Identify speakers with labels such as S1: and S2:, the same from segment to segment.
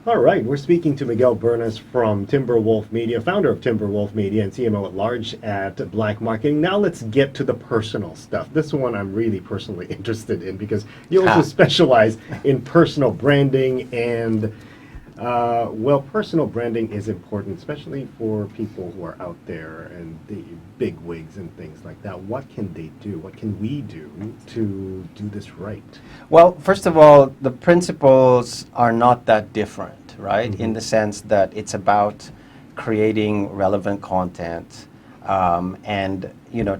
S1: All right, we're speaking to Miguel Bernas from Timberwolf Media, founder of Timberwolf Media and CMO at large at Black Marketing. Now let's get to the personal stuff. This one I'm really personally interested in because you also specialize in personal branding and well, personal branding is important, especially for people who are out there and the big wigs and things like that. What can they do? What can we do to do this right?
S2: Well, first of all, the principles are not that different, right? In the sense that it's about creating relevant content and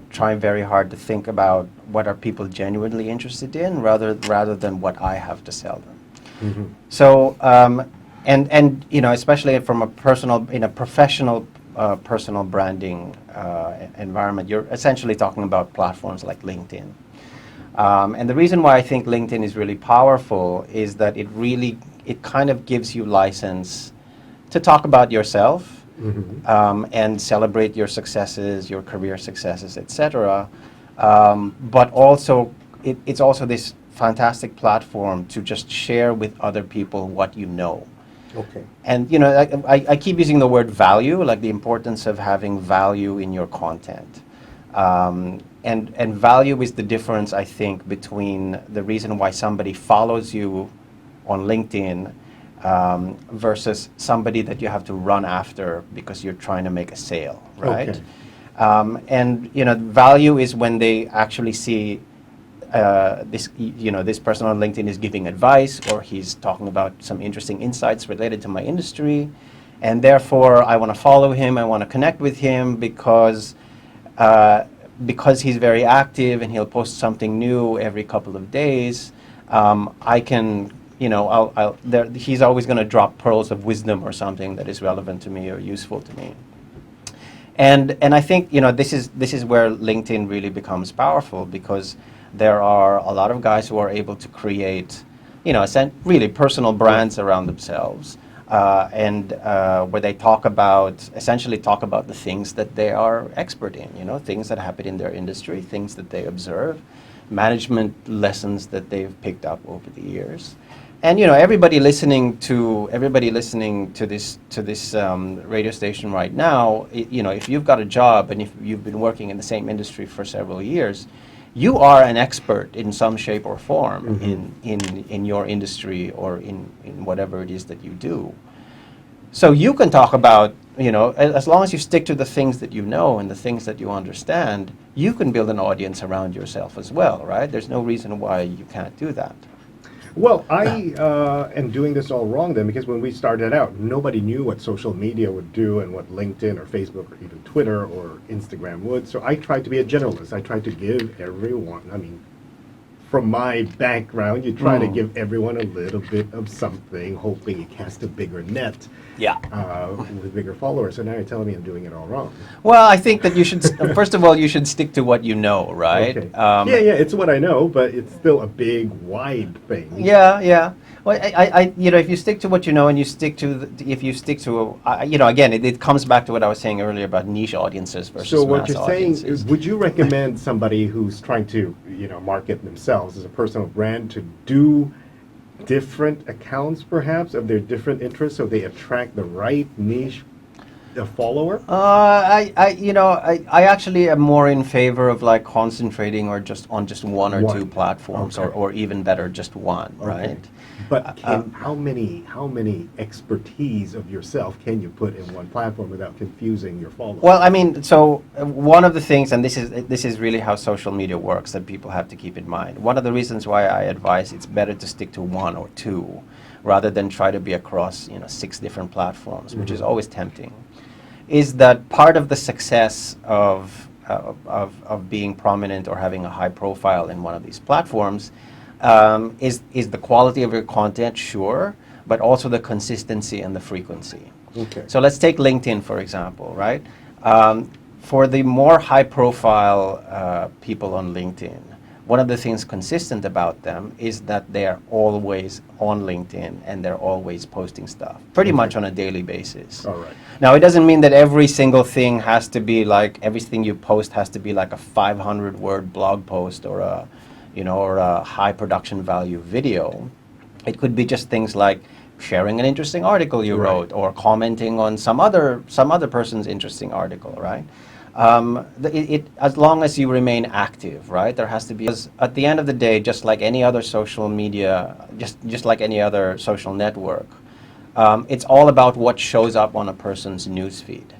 S2: trying very hard to think about what are people genuinely interested in rather than what I have to sell them. So and especially from a professional personal branding environment, you're essentially talking about platforms like LinkedIn. And the reason why I think LinkedIn is really powerful is that it kind of gives you license to talk about yourself and celebrate your successes, your career successes, etc. But also, it's also this fantastic platform to just share with other people what you know.
S1: Okay.
S2: And I keep using the word value, like the importance of having value in your content. And value is the difference, I think, between the reason why somebody follows you on LinkedIn versus somebody that you have to run after because you're trying to make a sale, right?
S1: Okay.
S2: And value is when they actually see this person on LinkedIn is giving advice, or he's talking about some interesting insights related to my industry, and therefore I want to follow him. I want to connect with him because he's very active and he'll post something new every couple of days. I can, he's always going to drop pearls of wisdom or something that is relevant to me or useful to me. And I think this is where LinkedIn really becomes powerful, because there are a lot of guys who are able to create, really personal brands around themselves, and where they essentially talk about the things that they are expert in, things that happen in their industry, things that they observe, management lessons that they've picked up over the years. And everybody listening to this radio station right now, if you've got a job and if you've been working in the same industry for several years, you are an expert in some shape or form in your industry or in whatever it is that you do. So you can talk about, as long as you stick to the things that you know and the things that you understand, you can build an audience around yourself as well, right? There's no reason why you can't do that.
S1: Well, I am doing this all wrong then, because when we started out, nobody knew what social media would do and what LinkedIn or Facebook or even Twitter or Instagram would. So I tried to be a generalist. I tried to give everyone, from my background, you try to give everyone a little bit of something, hoping you cast a bigger net with bigger followers. So now you're telling me I'm doing it all wrong.
S2: Well, I think that you should, first of all, you should stick to what you know, right?
S1: Okay. It's what I know, but it's still a big, wide thing.
S2: Yeah. Well, if you stick to what you know and again, it comes back to what I was saying earlier about niche audiences versus
S1: So what
S2: mass
S1: you're
S2: audiences.
S1: saying is, would you recommend somebody who's trying to, market themselves as a personal brand to do different accounts, perhaps, of their different interests, so they attract the right niche follower?
S2: I actually am more in favor of concentrating on just one or two platforms, or even better, just one, right?
S1: But how many expertise of yourself can you put in one platform without confusing your followers?
S2: Well, so one of the things, and this is really how social media works, that people have to keep in mind. One of the reasons why I advise it's better to stick to one or two rather than try to be across 6 different platforms, which is always tempting, is that part of the success of being prominent or having a high profile in one of these platforms is the quality of your content, sure, but also the consistency and the frequency.
S1: Okay.
S2: So let's take LinkedIn, for example, right? For the more high-profile people on LinkedIn, one of the things consistent about them is that they're always on LinkedIn and they're always posting stuff, pretty much on a daily basis.
S1: All right.
S2: Now, it doesn't mean that every single thing has to be everything you post has to be like a 500-word blog post or a high production value video. It could be just things like sharing an interesting article you wrote, or commenting on some other person's interesting article, right? As long as you remain active, right? There has to be, because at the end of the day, just like any other social media, just like any other social network, it's all about what shows up on a person's newsfeed,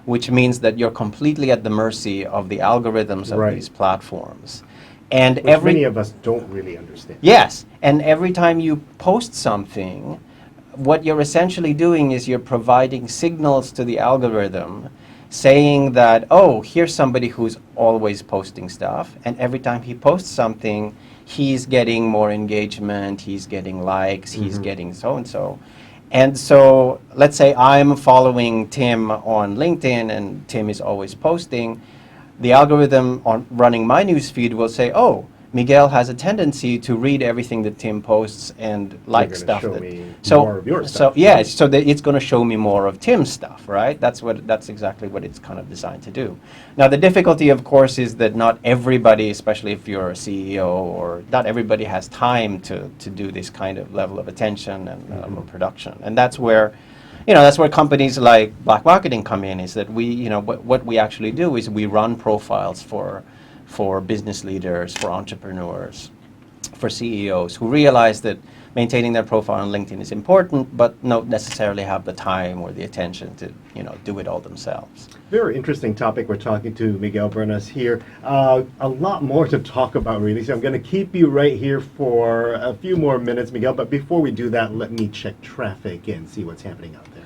S2: which means that you're completely at the mercy of the algorithms of these platforms. And
S1: which many of us don't really understand.
S2: Yes, and every time you post something, what you're essentially doing is you're providing signals to the algorithm saying that, oh, here's somebody who's always posting stuff, and every time he posts something, he's getting more engagement, he's getting likes, he's getting so-and-so. And so let's say I'm following Tim on LinkedIn and Tim is always posting. The algorithm on running my newsfeed will say, oh, Miguel has a tendency to read everything that Tim posts and like stuff.
S1: Show me more of your stuff.
S2: So yeah, so that it's going to show me more of Tim's stuff, right? That's exactly what it's kind of designed to do. Now the difficulty, of course, is that not everybody, especially if you're a CEO, or not everybody has time to do this kind of level of attention and production, and that's where. That's where companies like Black Marketing come in, is that we, what we actually do is we run profiles for business leaders, for entrepreneurs, for CEOs who realize that maintaining their profile on LinkedIn is important, but don't necessarily have the time or the attention to, do it all themselves.
S1: Very interesting topic. We're talking to Miguel Bernas here. A lot more to talk about, really. So I'm going to keep you right here for a few more minutes, Miguel. But before we do that, let me check traffic and see what's happening out there.